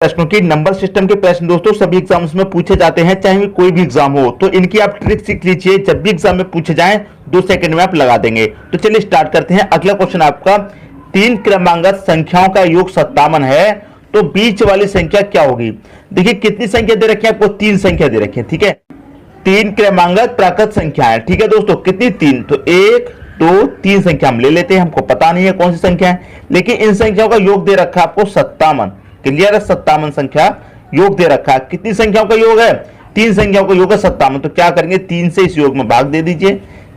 प्रश्नों की number system के प्रश्न दोस्तों सभी एग्जाम्स में पूछे जाते हैं, चाहे कोई भी एग्जाम हो। तो इनकी आप ट्रिक सीख लीजिए, जब भी एग्जाम में पूछे जाएं 2 सेकंड में आप लगा देंगे। तो चलिए स्टार्ट करते हैं। अगला क्वेश्चन आपका, 3 क्रमांगत संख्याओं का योग 57 है, तो बीच वाली संख्या क्या होगी। देखिए कितनी संख्या दे रखी है आपको, 3 संख्या दे रखी है। ठीक है, 3 क्रमांगत प्राकृत संख्या है। ठीक है दोस्तों, कितनी 3, तो 1 2 3 संख्या हम ले लेते हैं। हमको पता नहीं है कौन सी संख्या है, लेकिन इन संख्याओं का योग दे रखा है आपको 57। क्लियर है, 57 संख्या योग दे रखा है। कितनी संख्याओं का योग है, 3 संख्याओं का योग है 57। तो क्या करेंगे, 3 से इस योग में भाग दे दीजिए।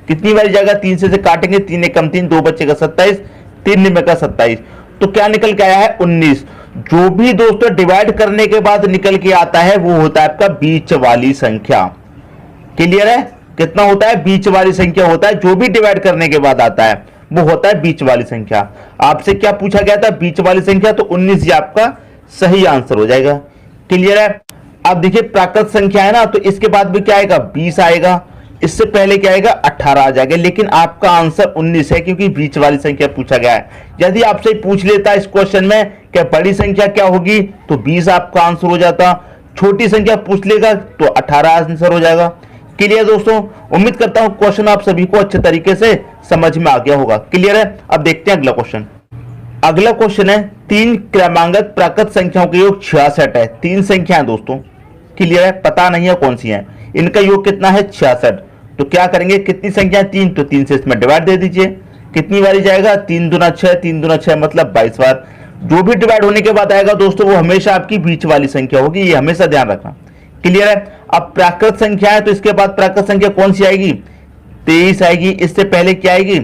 कितनी बारी जाएगा, 3 से काटेंगे, 3 एकम 3, 2 बचेगा 27, 3 निमे का 27। तो क्या निकल के आया है, 19। जो भी दोस्तों डिवाइड करने के बाद निकल के आता है वो होता है आपका बीच वाली संख्या। क्लियर है, कितना होता है, बीच वाली संख्या होता है। जो भी डिवाइड करने के बाद आता है वो होता है बीच वाली संख्या। आपसे क्या पूछा गया था, बीच वाली संख्या, तो 19 ये आपका सही आंसर हो जाएगा। क्लियर है। अब देखिए प्राकृत संख्या है ना, तो इसके बाद भी क्या आएगा, 20 आएगा। इससे पहले क्या आएगा, 18 आ जाएगा। लेकिन आपका आंसर 19 है, क्योंकि बीच वाली संख्या पूछा गया है। यदि आपसे पूछ लेता इस क्वेश्चन में क्या बड़ी संख्या क्या होगी, तो 20 आपका आंसर हो जाता। छोटी संख्या पूछ लेगा तो 18 आंसर हो जाएगा। क्लियर दोस्तों, उम्मीद करता हूं क्वेश्चन आप सभी को अच्छे तरीके से समझ में आ गया होगा। क्लियर है। अब देखते हैं अगला क्वेश्चन। अगला क्वेश्चन है, 3 क्रमांगत प्राकृत संख्याओं का योग 66 है। 3 संख्याएं दोस्तों, क्लियर है, पता नहीं है कौन सी है। इनका योग कितना है, 66। तो क्या करेंगे, कितनी संख्या 3, तो 3 से इसमें डिवाइड दे दीजिए। कितनी बारी जाएगा, 3 दूना 6, 3 दूना 6 मतलब 22 बार। जो भी डिवाइड होने के बाद आएगा दोस्तों वो हमेशा आपकी बीच वाली संख्या होगी, ये हमेशा ध्यान रखना। क्लियर है। अब प्राकृत संख्या है, तो इसके बाद प्राकृत संख्या कौन सी आएगी, 23 आएगी। इससे पहले क्या आएगी,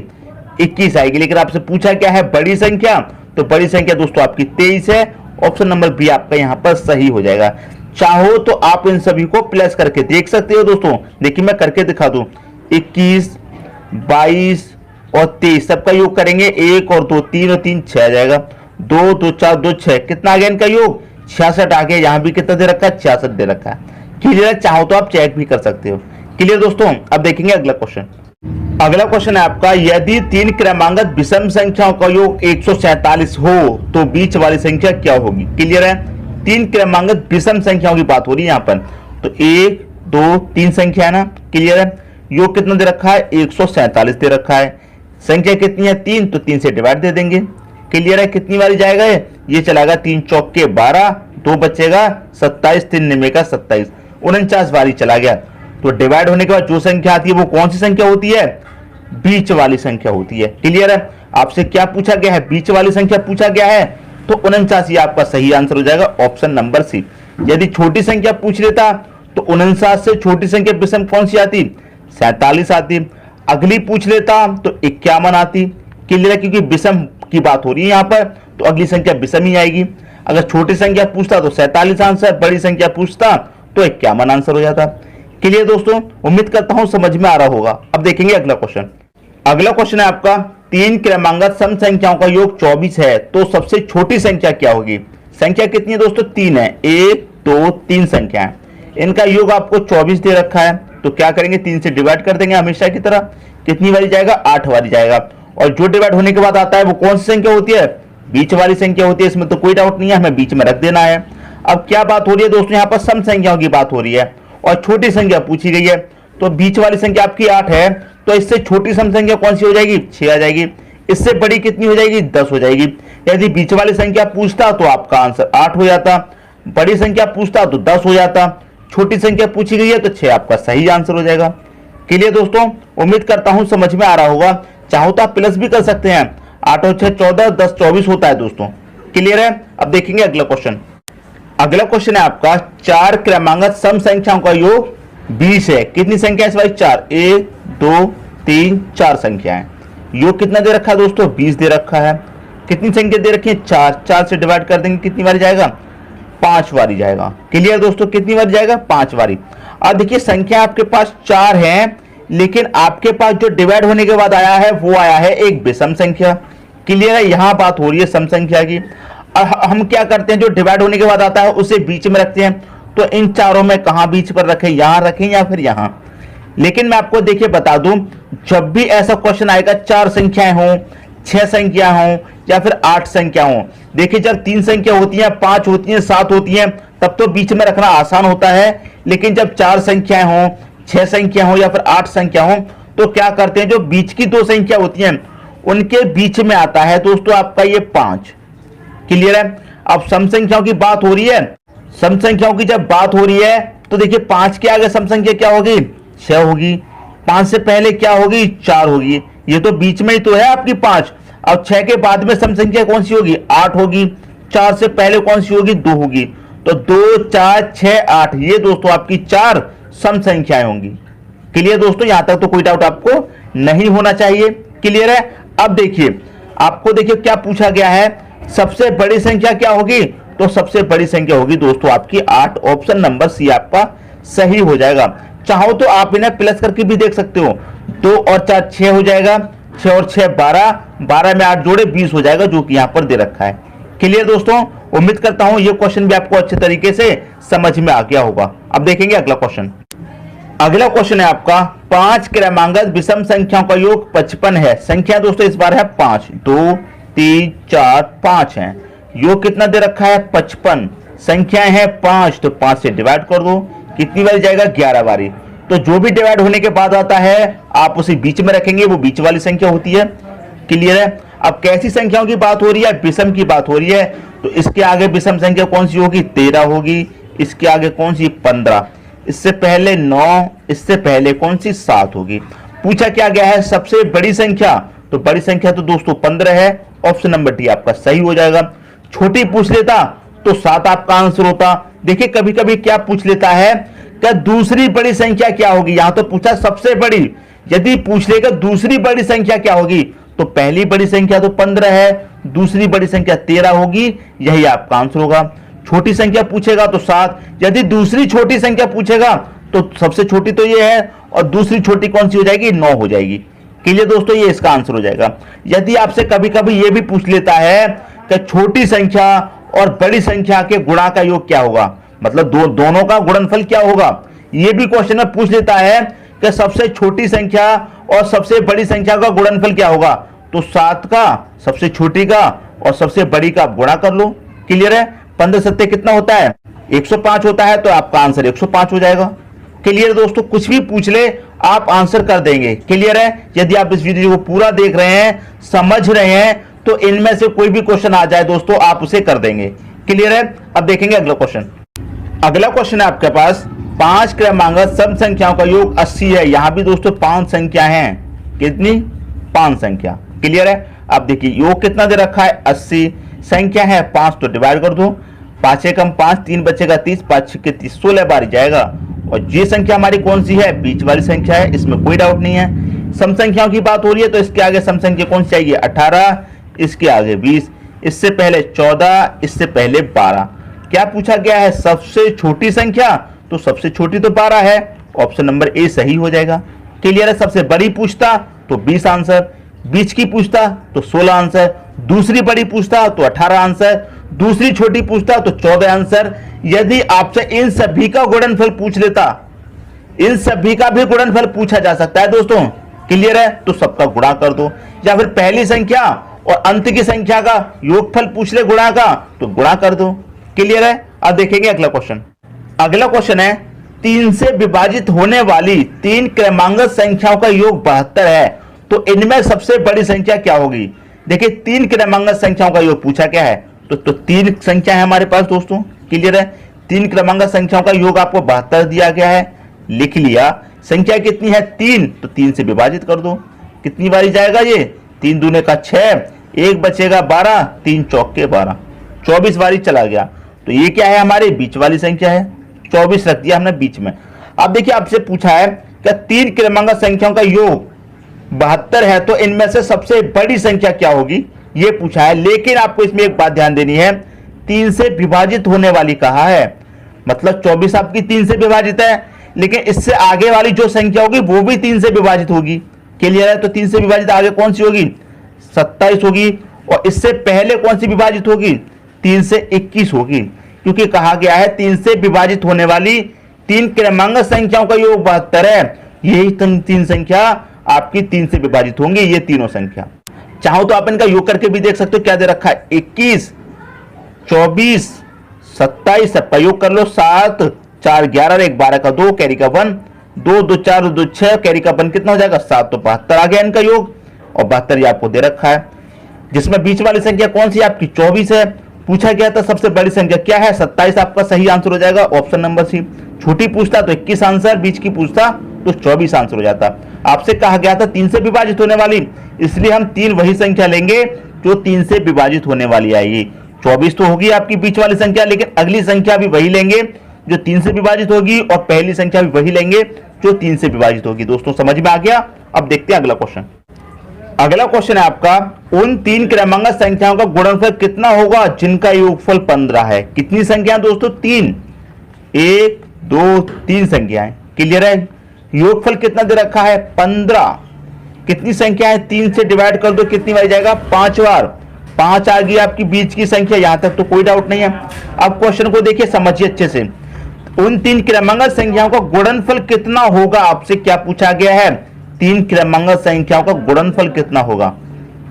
21 आएगी। लेकिन आपसे पूछा क्या है, बड़ी संख्या, तो बड़ी संख्या दोस्तों आपकी 23 है। ऑप्शन नंबर बी आपका यहां पर सही हो जाएगा। चाहो तो आप इन सभी को प्लस करके देख सकते हो दोस्तों। देखिए मैं करके दिखा दूं, 21 22 और 23 सबका योग करेंगे, 1 और 2 3 और 3 6 आ जाएगा। 2 2 4 2 6 कितना आ गया इनका योग, 66 आ गया। यहां भी कितना दे रखा है, 66 दे रखा है। क्लियर, चाहो तो आप चेक भी कर सकते हो। क्लियर दोस्तों। अब देखेंगे अगला क्वेश्चन। अगला क्वेश्चन है आपका, यदि 3 क्रमांगत विषम संख्याओं का योग 147 हो तो बीच वाली संख्या क्या होगी। क्लियर है, 3 क्रमांगत विषम संख्याओं की बात हो रही है यहां पर। तो 1 2 3 संख्या है ना। क्लियर है, योग कितना दे रखा है, 147 दे रखा है। संख्या कितनी है, 3, तो 3 से डिवाइड दे देंगे। क्लियर है, कितनी बारी जाएगा ये चलाएगा, 3 चौके 12, 2 बचेगा 27, 3 निमे का 27, 49 बारी चला गया। तो डिवाइड होने के बाद जो संख्या आती है वो कौन सी संख्या होती है, बीच वाली संख्या होती है। क्लियर है। आपसे क्या पूछा गया है, बीच वाली संख्या पूछा गया है, तो 49 आपका सही आंसर हो जाएगा, ऑप्शन नंबर सी। यदि छोटी संख्या पूछ लेता तो 49 से छोटी संख्या विषम कौन सी आती, 47 आती। अगली पूछ लेता तो 51 आती। क्लियर है, क्योंकि विषम की बात हो रही है यहां पर, तो अगली संख्या विषम ही आएगी। अगर छोटी संख्या पूछता तो 47 आंसर, बड़ी संख्या पूछता तो 51 आंसर हो जाता। क्लियर दोस्तों, उम्मीद करता हूं समझ में आ रहा होगा। अब देखेंगे अगला क्वेश्चन। अगला क्वेश्चन है आपका, 3 क्रमांगत सम संख्याओं का योग 24 है, तो सबसे छोटी संख्या क्या होगी। संख्या कितनी है दोस्तों, 3 है। 1 2 3 संख्या है, इनका योग आपको 24 दे रखा है। तो क्या करेंगे, 3 से डिवाइड कर देंगे हमेशा की तरह। कितनी बारी जाएगा, 8 बारी जाएगा। और जो डिवाइड होने के बाद आता है वो कौन सी संख्या होती है, बीच वाली संख्या होती है। इसमें तो कोई डाउट नहीं है, हमें बीच में रख देना है। अब क्या बात हो रही है दोस्तों, यहाँ पर सम संख्याओं की बात हो रही है और छोटी संख्या पूछी गई है। तो बीच वाली संख्या आपकी 8 है, तो इससे छोटी सम संख्या कौन सी हो जाएगी, 6 आ जाएगी। इससे बड़ी कितनी हो जाएगी, 10 हो जाएगी। यदि बीच वाली संख्या पूछता तो आपका आंसर 8 हो जाता, बड़ी संख्या पूछता तो 10 हो जाता, छोटी संख्या पूछी गई है तो 6 आपका सही आंसर हो जाएगा। क्लियर दोस्तों, उम्मीद करता हूं समझ में आ रहा होगा। चाहो तो आप प्लस भी कर सकते हैं, 8 और 6 14, 10 24 होता है दोस्तों। क्लियर है। अब देखेंगे अगला क्वेश्चन। अगला क्वेश्चन है आपका, 4 क्रमांगत सम संख्याओं का योग 20 है। कितनी संख्या है इस बार, 4, 1 2 3 4 संख्या है। योग कितना दे रखा है दोस्तों, 20 दे रखा है। कितनी संख्या दे रखी है, 4, 4 से डिवाइड कर देंगे, कितनी बारी जाएगा, 5 बारी जाएगा। क्लियर दोस्तों, कितनी बारी जाएगा, 5 बारी। अब देखिए संख्या आपके पास 4 है, लेकिन आपके पास जो डिवाइड होने के बाद आया है वो आया है एक विषम संख्या। क्लियर है, यहां बात हो रही है सम संख्या की। और हम क्या करते हैं, जो डिवाइड होने के बाद आता है उसे बीच में रखते हैं। तो इन चारों में कहां बीच पर रखें, यहां रखें या फिर यहां। लेकिन मैं आपको देखिए बता दूं, जब भी ऐसा क्वेश्चन आएगा 4 संख्याएं हों 6 संख्या हो या फिर 8 संख्या हो। देखिए जब 3 संख्या होती है, 5 होती है, 7 होती है, तब तो बीच में रखना आसान होता है। लेकिन जब 4 संख्याएं हो, 6 संख्या हो या फिर 8 संख्या हो, तो क्या करते हैं, जो बीच की 2 संख्या होती हैं उनके बीच में आता है दोस्तों आपका ये 5। क्लियर है। अब सम संख्याओं की बात हो रही है, सम संख्याओं की जब बात हो रही है तो देखिए 5 के आगे सम संख्या क्या होगी, 6 होगी। 5 से पहले क्या होगी, 4 होगी। ये तो बीच में ही तो है आपकी 5। अब 6 के बाद में सम संख्या कौन सी होगी, 8 होगी। 4 से पहले कौन सी होगी, 2 होगी। तो 2, 4, 6, 8 ये दोस्तों आपकी 4 सम संख्याएं होंगी। क्लियर दोस्तों, यहां तक तो कोई डाउट आपको नहीं होना चाहिए। क्लियर है। अब देखिए आपको देखिए क्या पूछा गया है, सबसे बड़ी संख्या क्या होगी, तो सबसे बड़ी संख्या होगी दोस्तों आपकी 8। ऑप्शन नंबर सी आपका सही हो जाएगा। चाहो तो आप इन्हें प्लस करके भी देख सकते हो। 2 और 4 6 हो जाएगा, 6 और 6 12, 12 में 8 जोड़े 20 हो जाएगा, जो कि यहां पर दे रखा है। क्लियर दोस्तों, उम्मीद करता हूं ये क्वेश्चन भी आपको अच्छे तरीके से समझ में आ गया होगा। अब देखेंगे अगला क्वेश्चन। अगला क्वेश्चन है आपका 5 क्रमांगत विषम संख्याओं का योग 55 है। संख्या दोस्तों इस बार है 5, 2, 3, 4, 5 है। योग कितना दे रखा है, 55। संख्याएं हैं 5, तो 5 से डिवाइड कर दो। कितनी बारी जाएगा, 11 बारी। तो जो भी डिवाइड होने के बाद आता है आप उसे बीच में रखेंगे, वो बीच वाली संख्या होती है। क्लियर है। अब कैसी संख्याओं की बात हो रही है, विषम की बात हो रही है। तो इसके आगे विषम संख्या कौन सी होगी, 13 होगी। इसके आगे कौन सी, 15। इससे पहले 9, इससे पहले कौन सी, 7 होगी। पूछा क्या गया है, सबसे बड़ी संख्या, तो बड़ी संख्या तो दोस्तों 15 है। ऑप्शन नंबर डी आपका सही हो जाएगा। छोटी पूछ लेता तो 7 आपका आंसर होता। देखिए कभी कभी क्या पूछ लेता है, क्या दूसरी बड़ी संख्या क्या होगी। यहां तो पूछा सबसे बड़ी, यदि पूछ लेगा दूसरी बड़ी संख्या क्या होगी, तो पहली बड़ी संख्या तो 15 है, दूसरी बड़ी संख्या 13 होगी, यही आपका आंसर होगा। छोटी संख्या पूछेगा तो 7, यदि दूसरी छोटी संख्या पूछेगा तो सबसे छोटी तो ये है, और दूसरी छोटी कौन सी हो जाएगी, 9 हो जाएगी। क्लियर दोस्तों, ये इसका आंसर हो जाएगा। यदि आपसे कभी कभी ये भी पूछ लेता है कि छोटी संख्या और बड़ी संख्या के गुणा का योग क्या होगा, मतलब दोनों का गुणनफल क्या होगा, ये भी क्वेश्चन में पूछ लेता है कि सबसे छोटी संख्या और सबसे बड़ी संख्या का गुणनफल क्या होगा, तो 7 का सबसे छोटी का और सबसे बड़ी का आप गुणा कर लो। क्लियर है। 15 सत्ते कितना होता है, 105 होता है, तो आपका आंसर 105 हो जाएगा। क्लियर दोस्तों, कुछ भी पूछ ले आप आंसर कर देंगे। क्लियर है। यदि आप इस वीडियो को पूरा देख रहे हैं, समझ रहे हैं, तो इनमें से कोई भी क्वेश्चन आ जाए दोस्तों आप उसे कर देंगे। क्लियर है। अब देखेंगे अगला क्वेश्चन। अगला क्वेश्चन है आपके पास 5 क्रमांगत सम संख्याओं का योग 80 है। यहां भी दोस्तों 5 संख्या है। कितनी, 5 संख्या। क्लियर है। अब देखिए योग कितना दे रखा है, 80। संख्या है 5, तो डिवाइड कर दो। 5 एकम 5, 3 बचेगा 30, 5 छक्के 30, 16 बारी जाएगा। और ये संख्या हमारी कौन सी है, बीच वाली संख्या है, इसमें कोई डाउट नहीं है। सम संख्याओं की बात हो रही है तो इसके आगे सम संख्या कौन सी आएगी, 18, इसके आगे 20, इससे पहले 14, इससे पहले 12। क्या पूछा गया है, सबसे छोटी संख्या, तो सबसे छोटी तो 12 है। ऑप्शन नंबर ए सही हो जाएगा। क्लियर है। सबसे बड़ी पूछता तो 20 आंसर, बीच की पूछता तो 16 आंसर, दूसरी बड़ी पूछता तो 18 आंसर, दूसरी छोटी पूछता तो 14 आंसर। यदि आपसे इन सभी का गुणनफल पूछ लेता, इन सभी का भी गुणनफल पूछा जा सकता है दोस्तों। क्लियर है। तो सबका गुणा कर दो, या फिर पहली संख्या और अंत की संख्या का योगफल पूछ ले गुणा का, तो गुणा कर दो। क्लियर है। अब देखेंगे अगला क्वेश्चन। अगला क्वेश्चन है 3 से विभाजित होने वाली 3 क्रमांगत संख्याओं का योग 72 है, तो इनमें सबसे बड़ी संख्या क्या होगी। देखिए 3 क्रमांगत संख्याओं का योग पूछा क्या है, तो 3 संख्या है हमारे पास दोस्तों। क्लियर है। 3 क्रमांगत संख्याओं का योग आपको 72 दिया गया है, लिख लिया। संख्या कितनी है, 3, तो 3 से विभाजित कर दो। कितनी बारी जाएगा ये, 3 दूने का 6, 1 बचेगा 12, 3 चौके 12, 24 बारी चला गया। तो ये क्या है, हमारी बीच वाली संख्या है, 24 रख दिया हमने बीच में। अब देखिए आपसे पूछा है कि 3 क्रमांगत संख्याओं का योग 72 है, तो इनमें से सबसे बड़ी संख्या क्या होगी, ये पूछा है। लेकिन आपको इसमें एक बात ध्यान देनी है, 3 से विभाजित होने वाली कहा है, मतलब 24 आपकी 3 से विभाजित है, लेकिन इससे आगे वाली जो संख्या होगी वो भी 3 से विभाजित होगी। क्लियर है। तो 3 से विभाजित आगे कौन सी होगी, 27 होगी। और इससे पहले कौन सी विभाजित होगी, 3 से 21 होगी, क्योंकि कहा गया है 3 से विभाजित होने वाली 3 क्रमांगत संख्याओं का योग 72 है। यही 3 संख्या आपकी 3 से विभाजित होंगी, ये तीनों संख्या। चाहो तो आप इनका योग करके भी देख सकते हो। क्या दे रखा है, 21, 24, 27, सबका योग कर लो, 7, 4, 11, 1, 12 का 2, कैरी का 1, 2, 2, 4, 2, 6, कैरी का 1 कितना हो जाएगा 7, तो 72 आ गया इनका योग। और 72 ये आपको दे रखा है, जिसमें बीच वाली संख्या कौन सी आपकी 24 है। पूछा गया था सबसे बड़ी संख्या क्या है, 27 आपका सही आंसर हो जाएगा, ऑप्शन नंबर सी। छोटी पूछता तो 21 आंसर, बीच की पूछता तो 24 आंसर हो जाता। आपसे कहा गया था 3 से विभाजित होने वाली, इसलिए हम 3 वही संख्या लेंगे जो 3 से विभाजित होने वाली आएगी। 24 तो होगी आपकी बीच वाली संख्या, लेकिन अगली संख्या भी वही लेंगे जो 3 से विभाजित होगी, और पहली संख्या भी वही लेंगे जो 3 से विभाजित होगी। दोस्तों समझ में आ गया। अब देखते हैं अगला क्वेश्चन। अगला क्वेश्चन है आपका, उन 3 क्रमांक संख्याओं का गुणनफल कितना होगा जिनका योगफल 15 है। कितनी संख्या दोस्तों, 3, 1, 2, 3 संख्याएं। क्लियर है। योगफल कितना दे रखा है, 15। कितनी संख्या है, 3 से डिवाइड कर दो, कितनी बार जाएगा, 5 बार। 5 आ गई आपकी बीच की संख्या, यहां तक तो कोई डाउट नहीं है। अब क्वेश्चन को देखिए, समझिए अच्छे से। उन 3 क्रमांक संख्याओं का गुणनफल कितना होगा, आपसे क्या पूछा गया है, 3 क्रमांक संख्याओं का गुणनफल कितना होगा।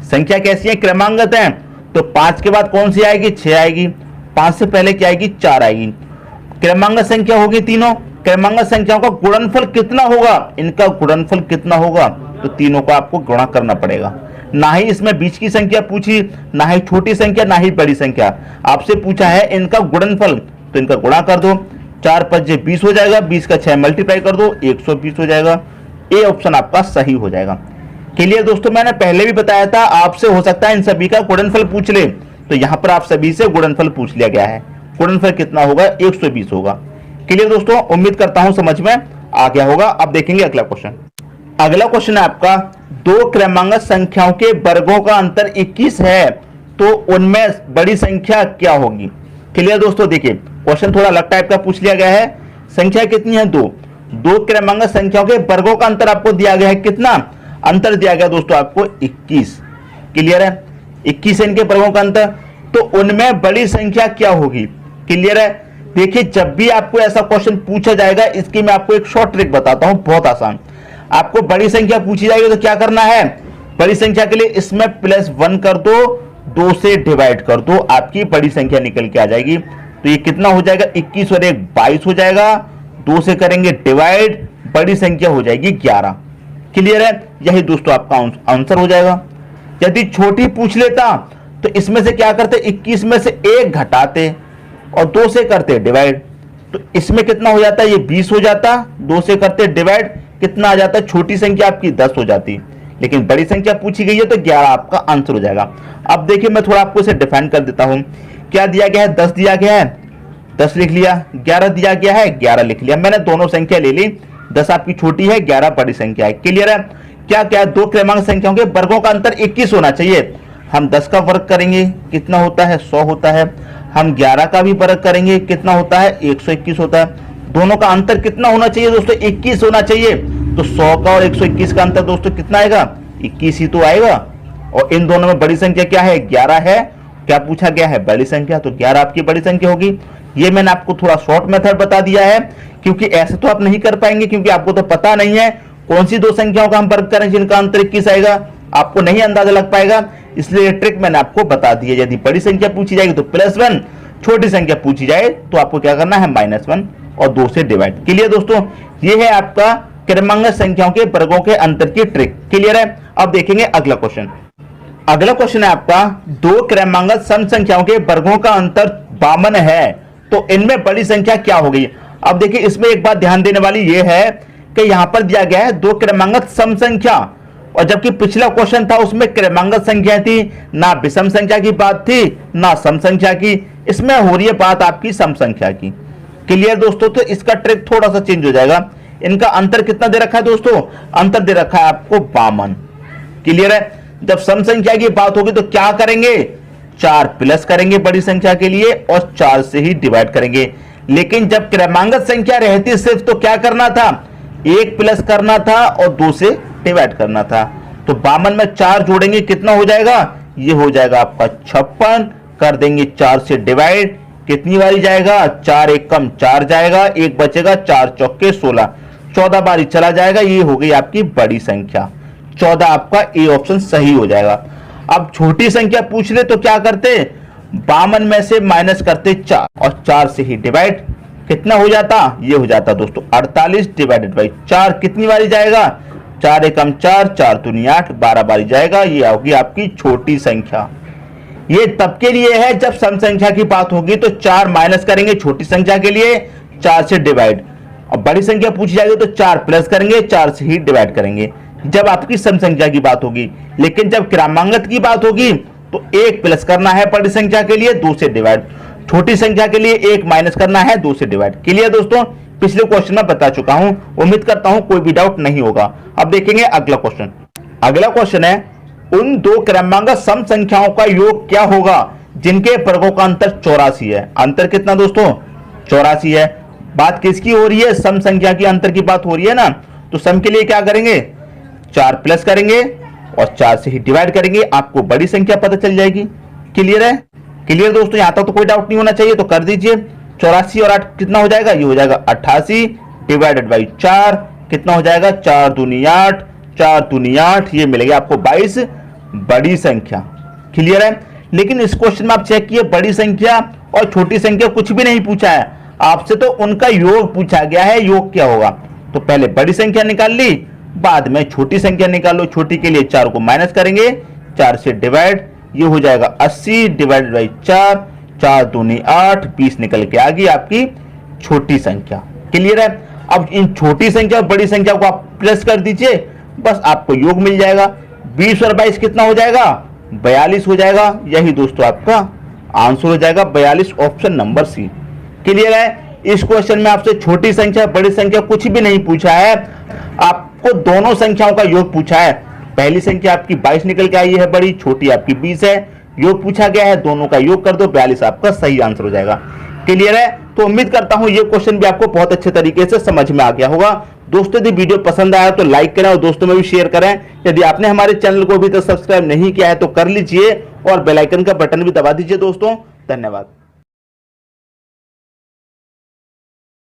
संख्या कैसी है, क्रमांगत है, तो 5 के बाद कौन सी आएगी, 6 आएगी। 5 से पहले क्या आएगी, 4 आएगी। क्रमांक संख्या होगी तीनों, क्रमांक संख्याओं का गुणनफल कितना होगा, इनका गुणनफल कितना होगा, तो तीनों को आपको गुणा करना पड़ेगा। ना ही इसमें बीच की संख्या पूछी, ना ही छोटी संख्या, ना ही बड़ी संख्या, आपसे पूछा है इनका गुणनफल, तो इनका गुणा कर दो। 4 5 20 हो जाएगा, 20 का 6 मल्टीप्लाई कर दो, 120 हो जाएगा। ए ऑप्शन आपका सही हो जाएगा। क्लियर दोस्तों, मैंने पहले भी बताया था, आपसे हो सकता है इन सभी का गुणनफल पूछ ले, तो यहां पर आप सभी से गुणनफल पूछ लिया गया है। गुणनफल कितना होगा, 120 होगा। क्लियर दोस्तों, उम्मीद करता हूं समझ में आ गया होगा। अब देखेंगे अगला क्वेश्चन। अगला क्वेश्चन है आपका, 2 क्रमांक संख्याओं के वर्गों का अंतर 21 है, तो उनमें बड़ी संख्या क्या होगी। क्लियर दोस्तों, देखिए क्वेश्चन थोड़ा अलग टाइप का पूछ लिया गया है। संख्या कितनी है, 2 क्रमांक संख्याओं के वर्गों का अंतर आपको दिया गया है, कितना अंतर दिया गया दोस्तों आपको, 21। क्लियर है, 21 इनके वर्गों का अंतर, तो उनमें बड़ी संख्या क्या होगी। क्लियर है। देखिए जब भी आपको ऐसा क्वेश्चन पूछा जाएगा, इसकी मैं आपको एक शॉर्ट ट्रिक बताता हूं, बहुत आसान। आपको बड़ी संख्या पूछी जाएगी तो क्या करना है, बड़ी संख्या के लिए इसमें +1 कर दो, 2 से डिवाइड कर दो, आपकी बड़ी संख्या निकल के आ जाएगी। तो ये कितना हो जाएगा, 21 और 1 22 हो जाएगा, 2 से करेंगे डिवाइड, बड़ी संख्या हो जाएगी 11। क्लियर है, यही दोस्तों आपका आंसर हो जाएगा। यदि छोटी पूछ लेता तो इसमें से क्या करते, 21 में से 1 घटाते और 2 से करते डिवाइड, तो इसमें कितना हो जाता है, ये 20 हो जाता, 2 से करते डिवाइड, कितना आ जाता है, छोटी संख्या आपकी 10 हो जाती। लेकिन बड़ी संख्या पूछी गई है तो 11 आपका आंसर हो जाएगा। अब देखिए मैं थोड़ा आपको इसे डिफाइन कर देता हूं। क्या दिया गया है, 10 दिया गया है, 10 लिख लिया, 11 दिया गया है, 11 लिख लिया। मैंने दोनों संख्या ले ली, 10 आपकी छोटी है, 11 बड़ी संख्या है। क्लियर है। क्या क्या, 2 क्रमांक संख्याओं के वर्गों का अंतर 21 होना चाहिए। हम 10 का वर्ग करेंगे, कितना होता है, 100 होता है। हम 11 का भी वर्ग करेंगे, कितना होता है, 121 होता है। दोनों का अंतर कितना होना चाहिए दोस्तों, 21 होना चाहिए। तो 100 का और 121 का अंतर दोस्तों कितना आएगा, 21 ही तो आएगा। और इन दोनों में बड़ी संख्या क्या है, 11 है। क्या पूछा गया है, बड़ी संख्या, तो 11 आपकी बड़ी संख्या होगी। ये मैंने आपको थोड़ा शॉर्ट मेथड बता दिया है, क्योंकि ऐसे तो आप नहीं कर पाएंगे, क्योंकि आपको तो पता नहीं है कौन सी 2 संख्याओं का हम वर्ग करें जिनका अंतर 21 आएगा, आपको नहीं अंदाजा लग पाएगा। इसलिए ट्रिक मैंने आपको बता दी है। यदि बड़ी संख्या पूछी जाएगी तो +1, छोटी संख्या पूछी जाए तो आपको क्या करना है, -1 और 2 से डिवाइड। क्लियर दोस्तों, ये है आपका क्रमांक संख्याओं के वर्गों के अंतर की ट्रिक। क्लियर है। अब देखेंगे अगला क्वेश्चन। अगला क्वेश्चन है आपका, 2 क्रमांक सम संख्याओं के वर्गों का अंतर 52 है, तो इनमें बड़ी संख्या क्या होगी। अब देखिए इसमें एक बात ध्यान देने वाली यह है कि यहां पर दिया गया है 2 क्रमांक सम संख्या, और जबकि पिछला क्वेश्चन था उसमें क्रमांक संख्या थी, ना विषम संख्या की बात थी ना सम संख्या की। इसमें हो रही है बात आपकी सम संख्या की। क्लियर दोस्तों, तो इसका ट्रिक थोड़ा सा चेंज हो जाएगा। इनका अंतर कितना दे रखा है दोस्तों, अंतर दे रखा है आपको 52। क्लियर है। जब सम संख्या की बात होगी तो क्या करेंगे, 4 प्लस करेंगे बड़ी संख्या के लिए और 4 से ही डिवाइड करेंगे। लेकिन जब क्रमांक संख्या रहती सिर्फ तो क्या करना था, 1 प्लस करना था और 2 से डिवाइड करना था। तो 52 में 4 जोड़ेंगे, कितना हो जाएगा, ये हो जाएगा आपका 56। कर देंगे 4 से डिवाइड, कितनी बारी जाएगा, 4 1 कम 4 जाएगा, 1 बचेगा, 4 चौके 16, 14 बारी चला जाएगा। ये हो गई आपकी बड़ी संख्या, 14 आपका ए ऑप्शन सही हो जाएगा। अब छोटी संख्या पूछ ले तो क्या करते, 52 में से माइनस करते 4 और 4 से ही डिवाइड, कितना हो जाता, ये हो जाता दोस्तों 48 डिवाइडेड बाई 4। कितनी बारी जाएगा, 4 एकम 4, 4 दूनी 8, 12 बारी जाएगा। ये होगी आपकी छोटी संख्या। ये तब के लिए है जब सम संख्या की बात होगी तो 4 माइनस करेंगे छोटी संख्या के लिए, 4 से डिवाइड, और बड़ी संख्या पूछी जाएगी तो 4 प्लस करेंगे, 4 से ही डिवाइड करेंगे जब आपकी सम संख्या की बात होगी। लेकिन जब क्रमांगत की बात होगी तो 1 प्लस करना है बड़ी संख्या के लिए, 2 से डिवाइड, छोटी संख्या के लिए 1 माइनस करना है, 2 से डिवाइड। क्लियर दोस्तों, पिछले क्वेश्चन में बता चुका हूं, उम्मीद करता हूं कोई भी डाउट नहीं होगा। अब देखेंगे अगला क्वेश्चन। अगला क्वेश्चन है, उन दो क्रमांक सम संख्याओं का योग क्या होगा जिनके वर्गों का अंतर 84 है। अंतर कितना दोस्तों, 84 है। बात किसकी हो रही है, सम संख्या की अंतर की बात हो रही है ना, तो सम के लिए क्या करेंगे, 4 प्लस करेंगे और 4 से ही डिवाइड करेंगे, आपको बड़ी संख्या पता चल जाएगी। क्लियर है, क्लियर दोस्तों, यहां तक तो कोई डाउट नहीं होना चाहिए, तो कर दीजिए। 84 और 8 कितना हो जाएगा, ये हो जाएगा 88 डिवाइडेड बाई 4, कितना हो जाएगा, 4 दूनी 8, 4 दूनी 8, ये मिलेगी आपको 22 बड़ी संख्या। क्लियर है। लेकिन इस क्वेश्चन में आप चेक किए, बड़ी संख्या और छोटी संख्या कुछ भी नहीं पूछा है आपसे, तो उनका योग पूछा गया है, योग क्या होगा। तो पहले बड़ी संख्या निकाल ली, बाद में छोटी संख्या निकालो। छोटी के लिए 4 को माइनस करेंगे, 4 से डिवाइड, ये हो जाएगा 80 डिवाइडेड बाई 4, 4 दूनी 8, 20 निकल के आ गई आपकी छोटी संख्या। क्लियर है। अब इन छोटी संख्या और बड़ी संख्या को आप प्लस कर दीजिए, बस आपको योग मिल जाएगा। 20 और 22 कितना हो जाएगा, 42 हो जाएगा। यही दोस्तों आपका आंसर हो जाएगा 42, ऑप्शन नंबर सी। क्लियर है। इस क्वेश्चन में आपसे छोटी संख्या बड़ी संख्या कुछ भी नहीं पूछा है, आपको दोनों संख्याओं का योग पूछा है। पहली संख्या आपकी 22 निकल के आई है बड़ी, छोटी आपकी 20 है, योग पूछा गया है, दोनों का योग कर दो, 42 आपका सही आंसर हो जाएगा। क्लियर है। तो उम्मीद करता हूं ये क्वेश्चन भी आपको बहुत अच्छे तरीके से समझ में आ गया होगा। दोस्तों यदि वीडियो पसंद आया तो लाइक करें और दोस्तों में भी शेयर करें। यदि आपने हमारे चैनल को अभी तक सब्सक्राइब नहीं किया है तो कर लीजिए और बेल आइकन का बटन भी दबा दीजिए दोस्तों। धन्यवाद।